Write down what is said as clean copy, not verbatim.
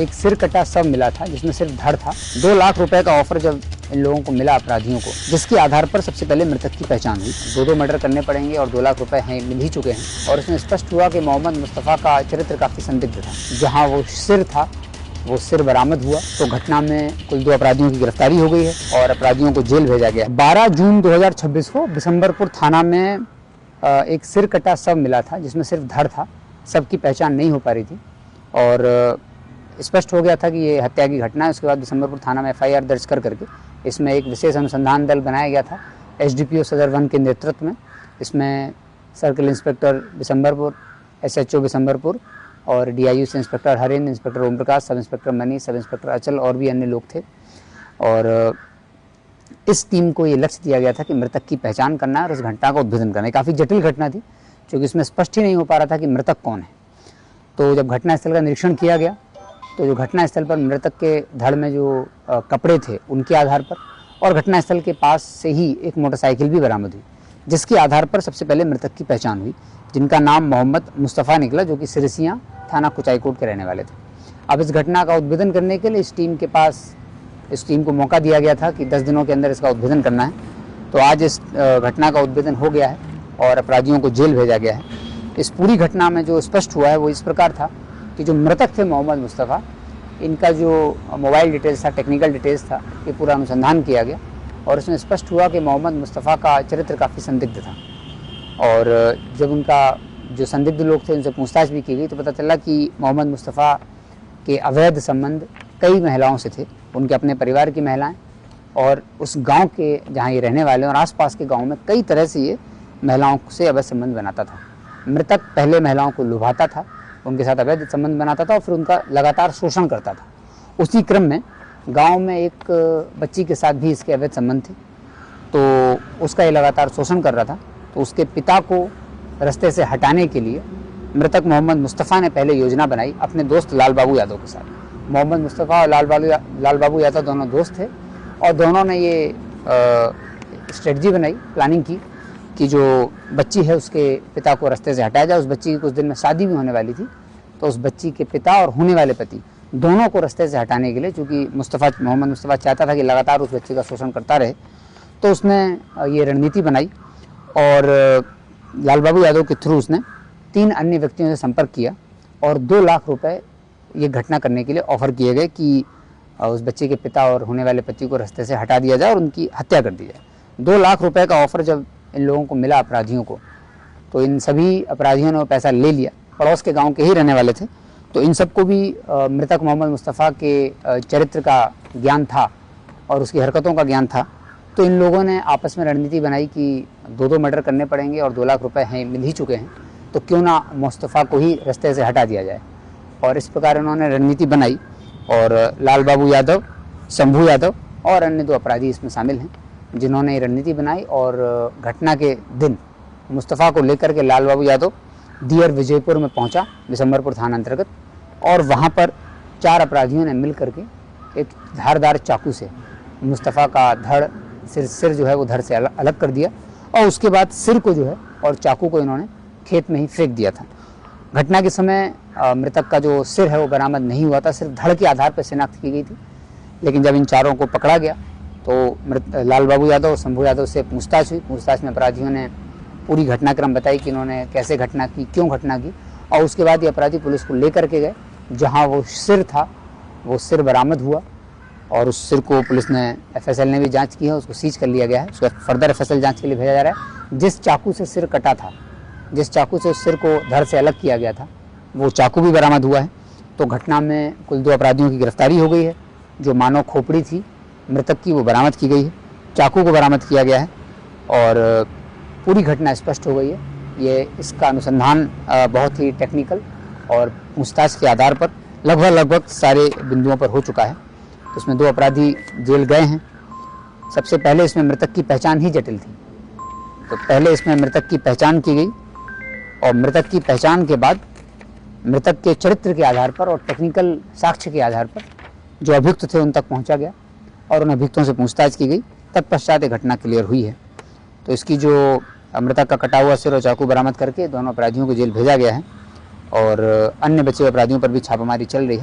एक सिर कटा शव मिला था जिसमें सिर्फ धड़ था। 2 लाख रुपए का ऑफर जब इन लोगों को मिला अपराधियों को, जिसके आधार पर सबसे पहले मृतक की पहचान हुई। 2 मर्डर करने पड़ेंगे और 2 लाख रुपए हैं मिल ही चुके हैं। और इसमें स्पष्ट हुआ कि मोहम्मद मुस्तफ़ा का चरित्र काफ़ी संदिग्ध था। जहाँ वो सिर था वो सिर बरामद हुआ। तो घटना में कुल 2 अपराधियों की गिरफ्तारी हो गई है और अपराधियों को जेल भेजा गया। 12 जून 2026 को बिशंबरपुर थाना में एक सिर कटा शव मिला था जिसमें सिर्फ धड़ था। शव की पहचान नहीं हो पा रही थी और स्पष्ट हो गया था कि ये हत्या की घटना है। उसके बाद बिशंबरपुर थाना में FIR दर्ज करके इसमें एक विशेष अनुसंधान दल बनाया गया था SDPO सदर 1 के नेतृत्व में। इसमें सर्किल इंस्पेक्टर बिशंबरपुर, SHO बिशंबरपुर और DIU से inspector Harendra, inspector Om Prakash, sub inspector Manish, sub inspector अचल और भी अन्य लोग थे। और इस टीम को ये लक्ष्य दिया गया था कि मृतक की पहचान करना और उस घटना का उद्भेदन करना। काफ़ी जटिल घटना थी क्योंकि इसमें स्पष्ट ही नहीं हो पा रहा था कि मृतक कौन है। तो जब घटनास्थल का निरीक्षण किया गया तो जो घटनास्थल पर मृतक के धड़ में जो कपड़े थे उनके आधार पर और घटनास्थल के पास से ही एक मोटरसाइकिल भी बरामद हुई, जिसके आधार पर सबसे पहले मृतक की पहचान हुई, जिनका नाम मोहम्मद मुस्तफ़ा निकला, जो कि सिरसिया थाना कुचाईकोट के रहने वाले थे। अब इस घटना का उद्भेदन करने के लिए इस टीम को मौका दिया गया था कि 10 दिनों के अंदर इसका उद्भेदन करना है। तो आज इस घटना का उद्भेदन हो गया है और अपराधियों को जेल भेजा गया है। इस पूरी घटना में जो स्पष्ट हुआ है वो इस प्रकार था कि जो मृतक थे मोहम्मद मुस्तफ़ा, इनका जो मोबाइल डिटेल्स था, टेक्निकल डिटेल्स था, ये पूरा अनुसंधान किया गया और इसमें स्पष्ट हुआ कि मोहम्मद मुस्तफ़ा का चरित्र काफ़ी संदिग्ध था। और जब उनका जो संदिग्ध लोग थे उनसे पूछताछ भी की गई तो पता चला कि मोहम्मद मुस्तफ़ा के अवैध संबंध कई महिलाओं से थे, उनके अपने परिवार की महिलाएं और उस गांव के जहां ये रहने वाले और आसपास के गांव में कई तरह से ये महिलाओं से अवैध संबंध बनाता था। मृतक पहले महिलाओं को लुभाता था, उनके साथ अवैध संबंध बनाता था और फिर उनका लगातार शोषण करता था। उसी क्रम में गांव में एक बच्ची के साथ भी इसके अवैध संबंध थे, तो उसका ये लगातार शोषण कर रहा था। तो उसके पिता को रास्ते से हटाने के लिए मृतक मोहम्मद मुस्तफ़ा ने पहले योजना बनाई अपने दोस्त लाल बाबू यादव के साथ। मोहम्मद मुस्तफ़ा और लाल बाबू यादव दोनों दोस्त थे और दोनों ने ये स्ट्रेटजी बनाई, प्लानिंग की कि जो बच्ची है उसके पिता को रास्ते से हटाया जाए। उस बच्ची की कुछ दिन में शादी भी होने वाली थी, तो उस बच्ची के पिता और होने वाले पति दोनों को रास्ते से हटाने के लिए, चूँकि मोहम्मद मुस्तफ़ा चाहता था कि लगातार उस बच्ची का शोषण करता रहे, तो उसने ये रणनीति बनाई और लाल बाबू यादव के थ्रू उसने 3 अन्य व्यक्तियों से संपर्क किया और 2 लाख रुपए ये घटना करने के लिए ऑफर किए गए कि उस बच्चे के पिता और होने वाले पति को रास्ते से हटा दिया जाए और उनकी हत्या कर दी जाए। 2 लाख रुपए का ऑफर जब इन लोगों को मिला अपराधियों को, तो इन सभी अपराधियों ने वो पैसा ले लिया। पड़ोस के गांव के ही रहने वाले थे, तो इन सबको भी मृतक मोहम्मद मुस्तफ़ा के चरित्र का ज्ञान था और उसकी हरकतों का ज्ञान था। तो इन लोगों ने आपस में रणनीति बनाई कि 2 मर्डर करने पड़ेंगे और 2 लाख रुपए हैं मिल ही चुके हैं, तो क्यों ना मुस्तफ़ा को ही रास्ते से हटा दिया जाए। और इस प्रकार उन्होंने रणनीति बनाई और लाल बाबू यादव, शंभू यादव और अन्य 2 अपराधी इसमें शामिल हैं जिन्होंने रणनीति बनाई। और घटना के दिन मुस्तफ़ा को लेकर के लाल बाबू यादव दियर विजयपुर में पहुंचा, बिशंबरपुर थाना अंतर्गत, और वहां पर 4 अपराधियों ने मिल करके एक धारदार चाकू से मुस्तफ़ा का धड़ सिर जो है वो धड़ से अलग कर दिया और उसके बाद सिर को जो है और चाकू को इन्होंने खेत में ही फेंक दिया था। घटना के समय मृतक का जो सिर है वो बरामद नहीं हुआ था, सिर्फ धड़ के आधार पर शिनाख्त की गई थी। लेकिन जब इन चारों को पकड़ा गया तो लाल बाबू यादव और शंभू यादव से पूछताछ हुई। पूछताछ में अपराधियों ने पूरी घटनाक्रम बताई कि इन्होंने कैसे घटना की, क्यों घटना की, और उसके बाद ये अपराधी पुलिस को लेकर के गए। जहाँ वो सिर था वो सिर बरामद हुआ और उस सिर को पुलिस ने FSL ने भी जांच की है, उसको सीज कर लिया गया है, उसको फर्दर FSL जांच के लिए भेजा जा रहा है। जिस चाकू से सिर कटा था, जिस चाकू से उस सिर को धड़ से अलग किया गया था, वो चाकू भी बरामद हुआ है। तो घटना में कुल 2 अपराधियों की गिरफ्तारी हो गई है। जो मानव खोपड़ी थी मृतक की वो बरामद की गई है, चाकू को बरामद किया गया है और पूरी घटना स्पष्ट हो गई है। ये इसका अनुसंधान बहुत ही टेक्निकल और पूछताछ के आधार पर लगभग सारे बिंदुओं पर हो चुका है। तो इसमें 2 अपराधी जेल गए हैं। सबसे पहले इसमें मृतक की पहचान ही जटिल थी, तो पहले इसमें मृतक की पहचान की गई और मृतक की पहचान के बाद मृतक के चरित्र के आधार पर और टेक्निकल साक्ष्य के आधार पर जो अभियुक्त थे उन तक पहुंचा गया और उन अभियुक्तों से पूछताछ की गई। तत्पश्चात घटना क्लियर हुई है। तो इसकी जो मृतक का कटा हुआ सिर और चाकू बरामद करके दोनों अपराधियों को जेल भेजा गया है और अन्य बचे अपराधियों पर भी छापामारी चल रही है।